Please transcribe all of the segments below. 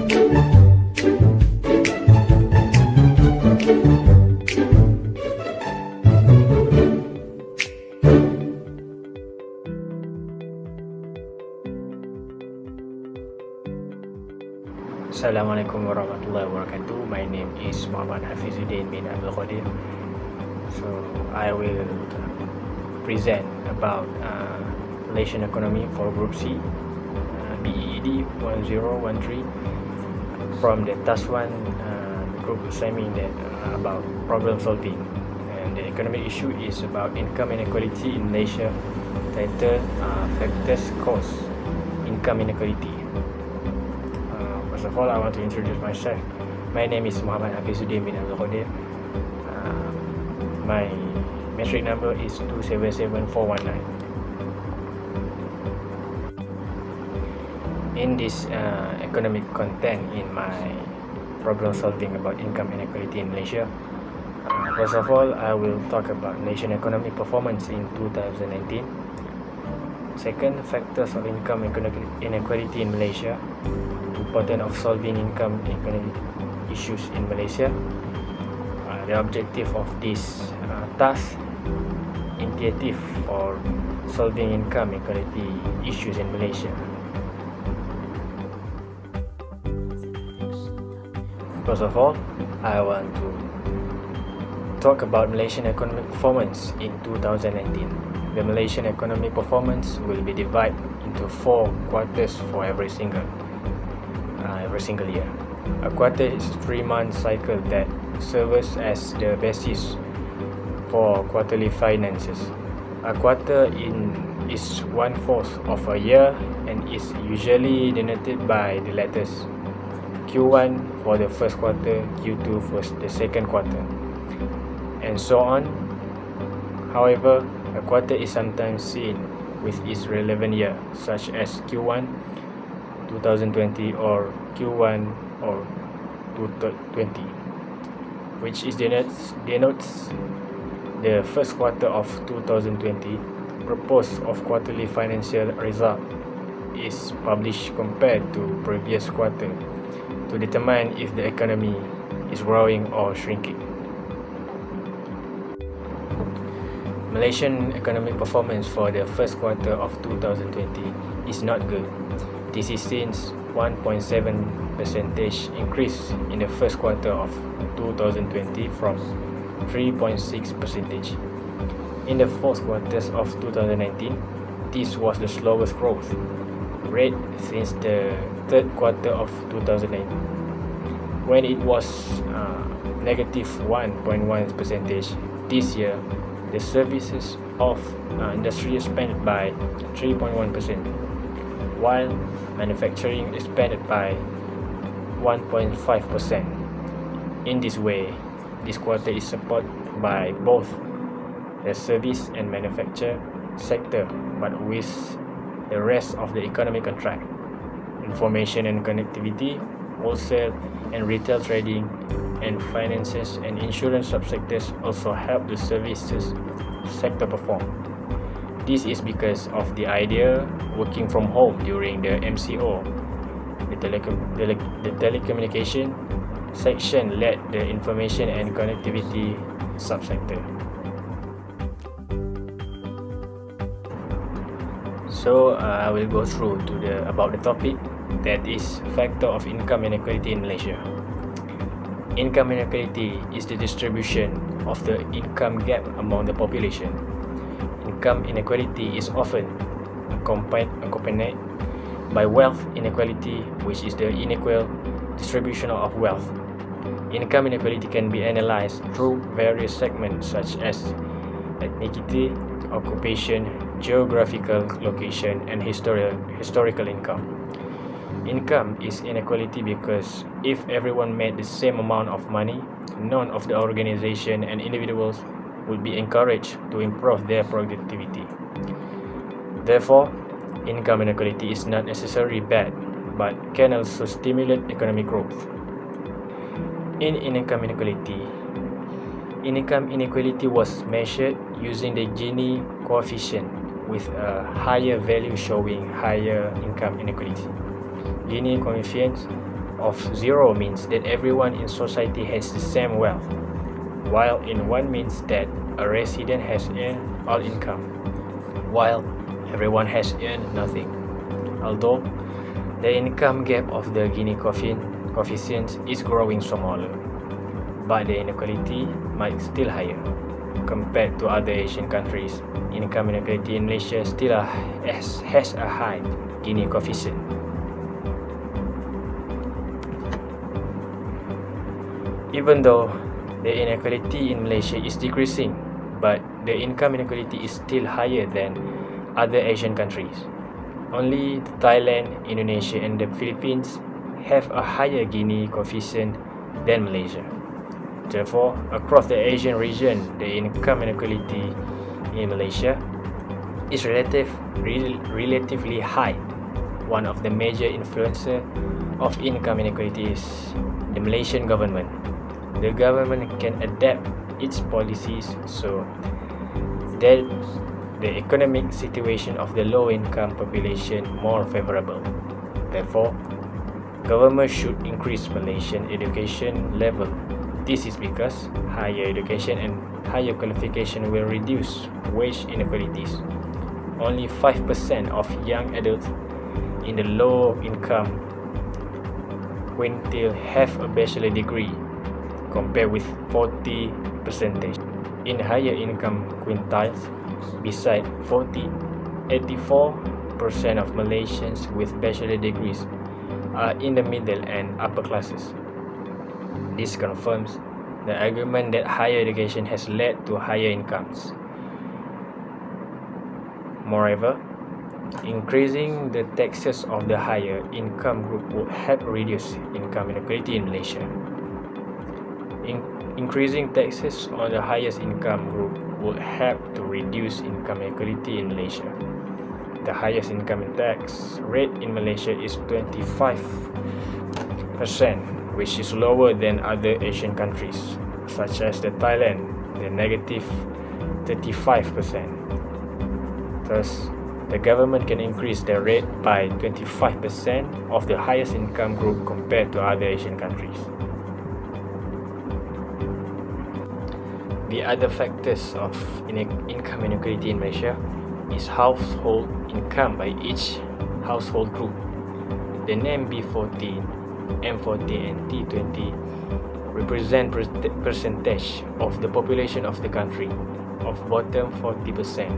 Assalamualaikum warahmatullahi wabarakatuh. My name is MOHDHAFEEZUDDIN bin Abdul KHODIR. So I will present about Malaysian economy for Group C, BEED1013 from the task 1 group assignment that about problem solving, and the economic issue is about income inequality in Malaysia. Title factors cause income inequality. First of all, I want to introduce myself. My name is MOHDHAFEEZUDDIN bin Abdul KHODIR. My metric number is 277419. In this economic content in my problem solving about income inequality in Malaysia, first of all, I will talk about Malaysian economic performance in 2019. Second, factors of income inequality in Malaysia. Importance of solving income inequality issues in Malaysia. The objective of this task, initiative for solving income inequality issues in Malaysia. First of all, I want to talk about Malaysian economic performance in 2019. The Malaysian economic performance will be divided into 4 quarters for every single year. A quarter is a 3-month cycle that serves as the basis for quarterly finances. A quarter is 1/4 of a year and is usually denoted by the letters Q1 for the first quarter, Q2 for the second quarter, and so on. However, a quarter is sometimes seen with its relevant year, such as Q1 2020 or Q1 or 2020, which is denotes the first quarter of 2020. Purpose of quarterly financial result is published compared to previous quarter to determine if the economy is growing or shrinking. Malaysian economic performance for the first quarter of 2020 is not good. This is since 1.7% increase in the first quarter of 2020 from 3.6%. In the fourth quarters of 2019, this was the slowest growth rate since the third quarter of 2009, when it was negative 1.1%. This year, the services of industry expanded by 3.1%, while manufacturing expanded by 1.5%. In this way, this quarter is supported by both the service and manufacture sector, but with the rest of the economy contract. Information and connectivity, wholesale and retail trading, and finances and insurance subsectors also help the services sector perform. This is because of the idea working from home during the MCO. The telecommunication section led the information and connectivity subsector. So I will go through about the topic, that is factor of income inequality in Malaysia. Income inequality is the distribution of the income gap among the population. Income inequality is often accompanied by wealth inequality, which is the unequal distribution of wealth. Income inequality can be analyzed through various segments such as ethnicity, occupation, geographical location, and historical income. Income is inequality because if everyone made the same amount of money, none of the organization and individuals would be encouraged to improve their productivity. Therefore, income inequality is not necessarily bad, but can also stimulate economic growth. In income inequality was measured using the Gini coefficient, with a higher value showing higher income inequality. Gini coefficient of 0 means that everyone in society has the same wealth, while in 1 means that a resident has earned all income, while everyone has earned nothing. Although the income gap of the Gini coefficient is growing smaller, but the inequality might still higher. Compared to other Asian countries, income inequality in Malaysia still has a high Gini coefficient. Even though the inequality in Malaysia is decreasing, but the income inequality is still higher than other Asian countries. Only Thailand, Indonesia, and the Philippines have a higher Gini coefficient than Malaysia. Therefore, across the Asian region, the income inequality in Malaysia is relatively high. One of the major influencers of income inequality is the Malaysian government. The government can adapt its policies so that the economic situation of the low-income population more favorable. Therefore, government should increase Malaysian education level. This is because higher education and higher qualification will reduce wage inequalities. Only 5% of young adults in the low-income quintile have a bachelor degree, compared with 40% in higher income quintiles. Besides 84% of Malaysians with bachelor degrees are in the middle and upper classes. This confirms the argument that higher education has led to higher incomes. Moreover, increasing the taxes of the higher income group would help reduce income inequality in Malaysia. Increasing taxes on the highest income group would help to reduce income inequality in Malaysia. The highest income tax rate in Malaysia is 25%, which is lower than other Asian countries, such as Thailand, the negative 35%. Thus, the government can increase the rate by 25% of the highest income group compared to other Asian countries. The other factors of income inequality in Malaysia is household income by each household group. The name B14, M40, and T20 represent percentage of the population of the country, of bottom 40%,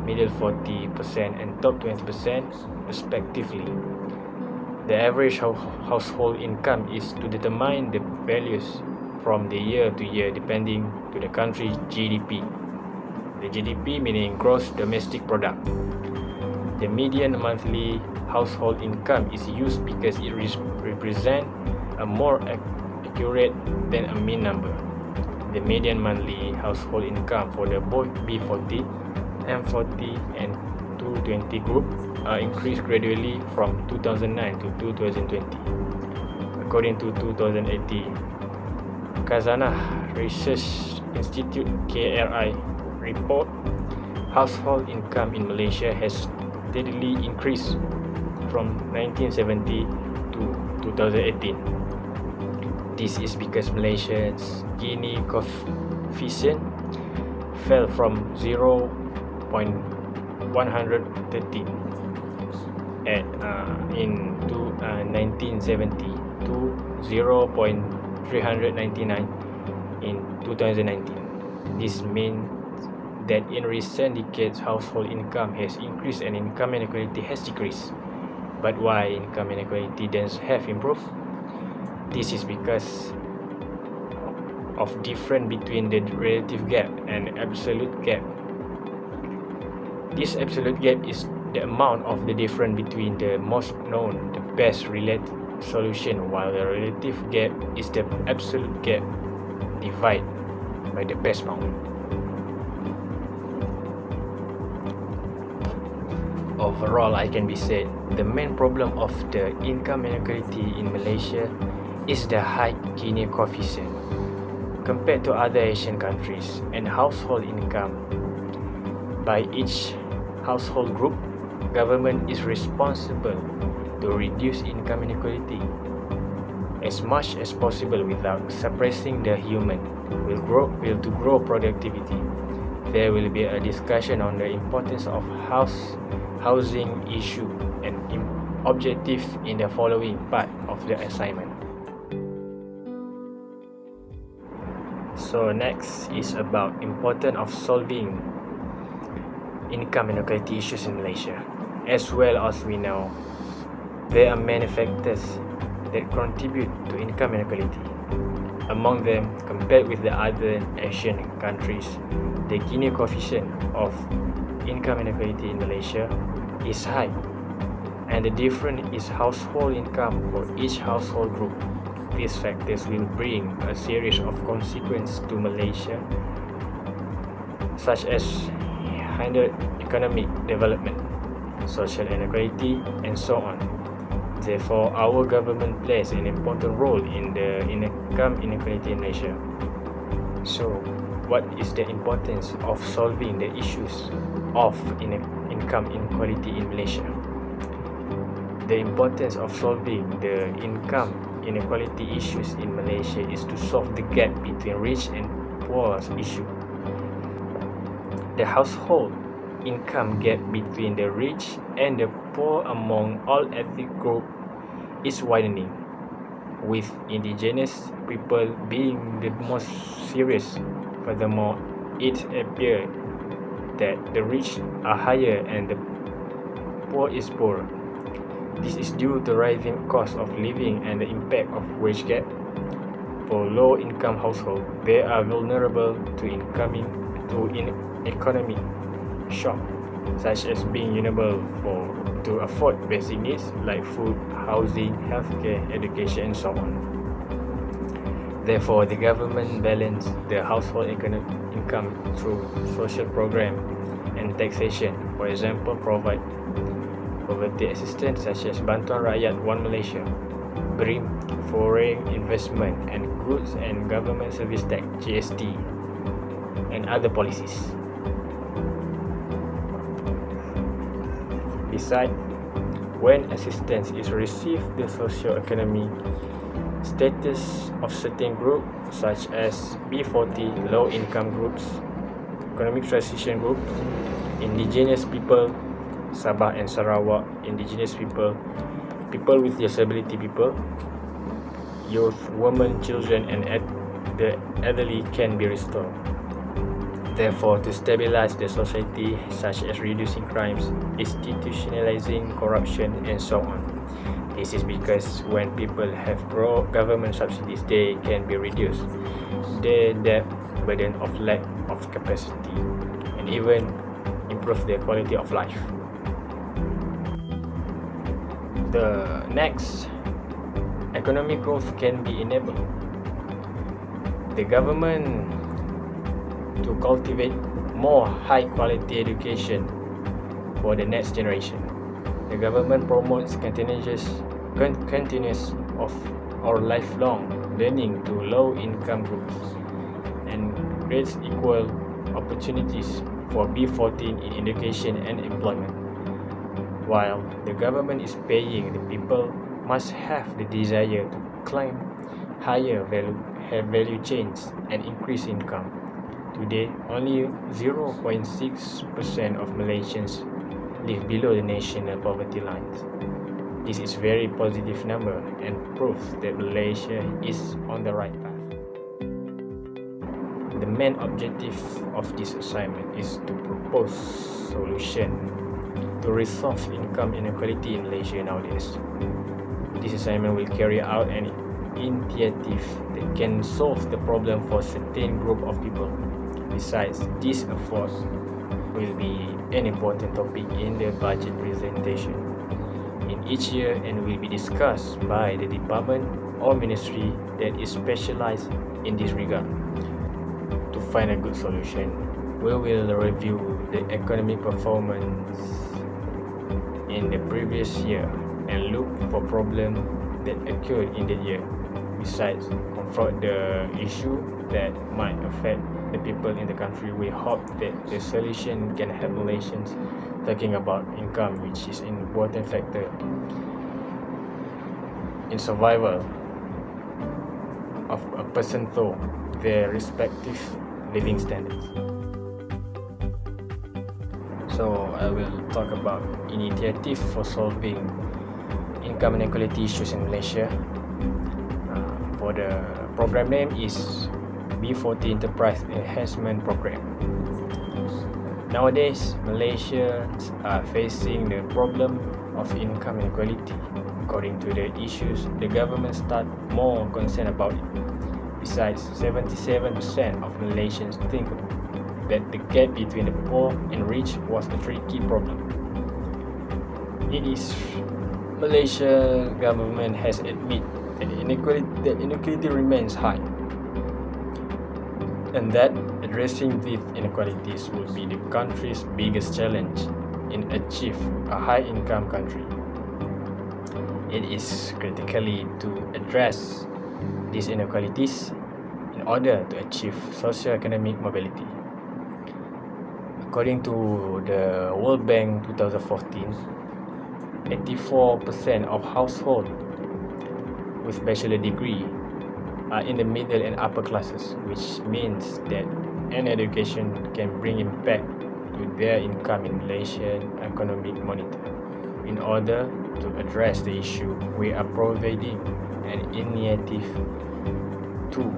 middle 40%, and top 20% respectively. The average household income is to determine the values from the year to year depending to the country's GDP. The GDP meaning gross domestic product. The median monthly household income is used because it represents a more accurate than a mean number. The median monthly household income for the both B40, M40, and 220 group are increased gradually from 2009 to 2020. According to 2018 Khazanah Research Institute KRI report, household income in Malaysia has steadily increased from 1970 to 2018. This is because Malaysia's Gini coefficient fell from 0.113 in 1970 to 0.399 in 2019. This means that in recent decades, household income has increased and income inequality has decreased. But why income inequality then have improved? This is because of difference between the relative gap and absolute gap. This absolute gap is the amount of the difference between the most known, the best related solution, while the relative gap is the absolute gap divided by the best amount. Overall, I can be said the main problem of the income inequality in Malaysia is the high Gini coefficient. Compared to other Asian countries, and household income by each household group, government is responsible to reduce income inequality. as much as possible without suppressing the human will to grow productivity. There will be a discussion on the importance of housing issue and objective in the following part of the assignment. So next is about importance of solving income inequality issues in Malaysia. As well as we know, there are many factors that contribute to income inequality. Among them, compared with the other Asian countries, the Gini coefficient of income inequality in Malaysia is high, and the difference is household income for each household group. These factors will bring a series of consequences to Malaysia, such as hindered economic development, social inequality, and so on. Therefore, our government plays an important role in the income inequality in Malaysia. So, what is the importance of solving the issues of income inequality in Malaysia? The importance of solving the income inequality issues in Malaysia is to solve the gap between rich and poor issue. The household income gap between the rich and the poor among all ethnic groups is widening, with indigenous people being the most serious. Furthermore, it appears that the rich are higher and the poor is poorer. This is due to rising cost of living and the impact of wage gap. For low-income households, they are vulnerable to economic shock, such as being unable to afford basic needs like food, housing, healthcare, education, and so on. Therefore, the government balance the household income through social program and taxation. For example, provide poverty assistance such as Bantuan Rakyat One Malaysia, BRIM, foreign investment and goods and government service tax (GST), and other policies. Besides, when assistance is received, the socio-economic status of certain groups such as B40, low-income groups, economic transition groups, indigenous people, Sabah and Sarawak, indigenous people, people with disability people, youth, women, children, and the elderly can be restored. Therefore, to stabilize the society, such as reducing crimes, institutionalizing corruption, and so on. This is because when people have government subsidies, they can be reduced the debt burden of lack of capacity, and even improve their quality of life. The next, economic growth can be enabled. The government to cultivate more high-quality education for the next generation. The government promotes continuous or lifelong learning to low-income groups and creates equal opportunities for B14 in education and employment. While the government is paying, the people must have the desire to climb higher value chains and increase income. Today, only 0.6% of Malaysians live below the national poverty lines. This is a very positive number and proves that Malaysia is on the right path. The main objective of this assignment is to propose solution to resolve income inequality in Malaysia nowadays. This assignment will carry out an initiative that can solve the problem for certain group of people. Besides, this effort will be an important topic in the budget presentation in each year and will be discussed by the department or ministry that is specialized in this regard. To find a good solution, we will review the economic performance in the previous year and look for problems that occurred in the year. Besides, confront the issue that might affect the people in the country. We hope that the solution can help Malaysians talking about income, which is an important factor in survival of a person through their respective living standards. So I will talk about initiative for solving income inequality issues in Malaysia. For the program name is B40 Enterprise Enhancement Program. Nowadays, Malaysians are facing the problem of income inequality. According to the issues, the government start more concerned about it. Besides, 77% of Malaysians think that the gap between the poor and rich was a tricky problem. It is Malaysia government has admitted that inequality remains high, and that addressing these inequalities will be the country's biggest challenge in achieve a high-income country. It is critically to address these inequalities in order to achieve socio-economic mobility. According to the World Bank 2014, 84% of households with bachelor degree are in the middle and upper classes, which means that an education can bring impact to their income in Malaysian Economic Monitor. In order to address the issue, we are providing an initiative to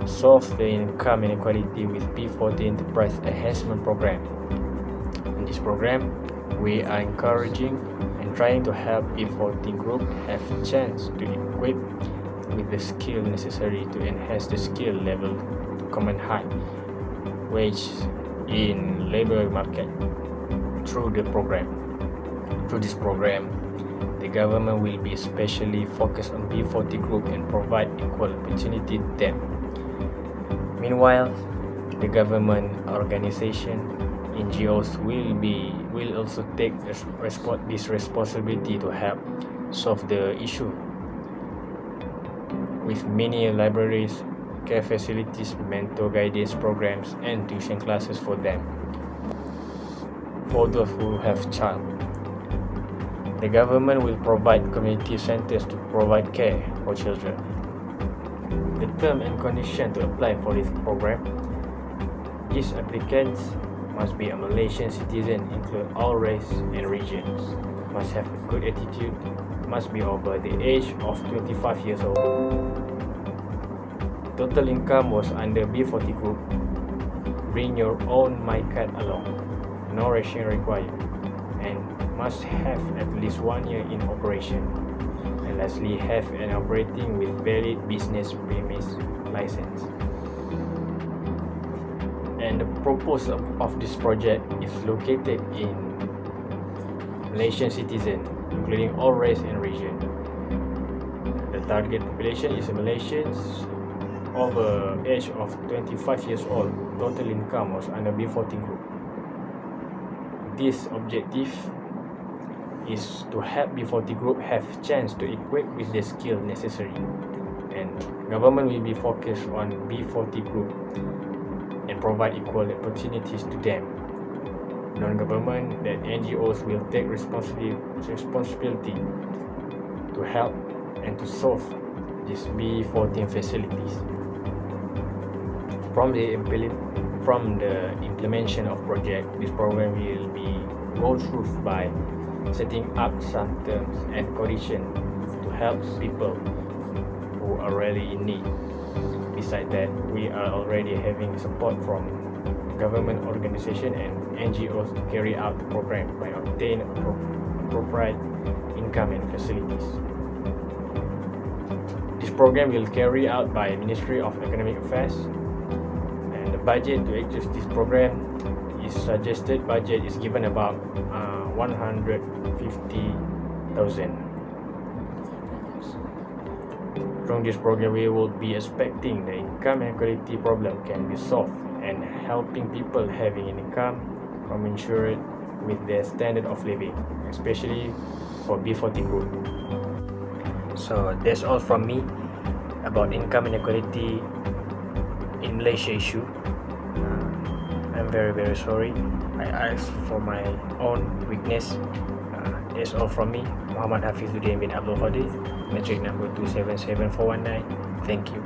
solve the income inequality with B40 Enterprise Enhancement Program. In this program, we are encouraging and trying to help B40 group have a chance to equip with the skill necessary to enhance the skill level to command high wage in labor market through the program. Through this program, the government will be especially focused on B40 group and provide equal opportunity to them. Meanwhile, the government organization, NGOs will also take this responsibility to help solve the issue with many libraries, care facilities, mentor guidance programs, and tuition classes for them. For those who have child, the government will provide community centers to provide care for children. The term and condition to apply for this program is applicants must be a Malaysian citizen, include all race and regions, must have a good attitude, must be over the age of 25 years old. Total income was under B40 group. Bring your own MyCard along, no ration required, and must have at least 1 year in operation. And lastly, have an operating with valid business premise license. And the purpose of this project is located in Malaysian citizen, including all race and region. The target population is Malaysians over age of 25 years old. Total income was under B40 group. This objective is to help B40 group have chance to equip with the skill necessary, and government will be focused on B40 group and provide equal opportunities to them. Non-government that NGOs will take responsibility to help and to solve these B40 facilities. From the implementation of project, this program will be go through by setting up some terms and conditions to help people who are really in need. Besides that, we are already having support from government organization and NGOs to carry out the program by obtaining appropriate income and facilities. This program will carry out by Ministry of Economic Affairs, and the budget to execute this program is suggested budget is given about 150,000. From this program, we will be expecting the income inequality problem can be solved and helping people having an income commensurate with their standard of living, especially for B40 group. So that's all from me about income inequality in Malaysia issue. I'm very sorry. I asked for my own weakness. That's all from me. MOHDHAFEEZUDDIN bin ABDUL, metric number 277419. Thank you.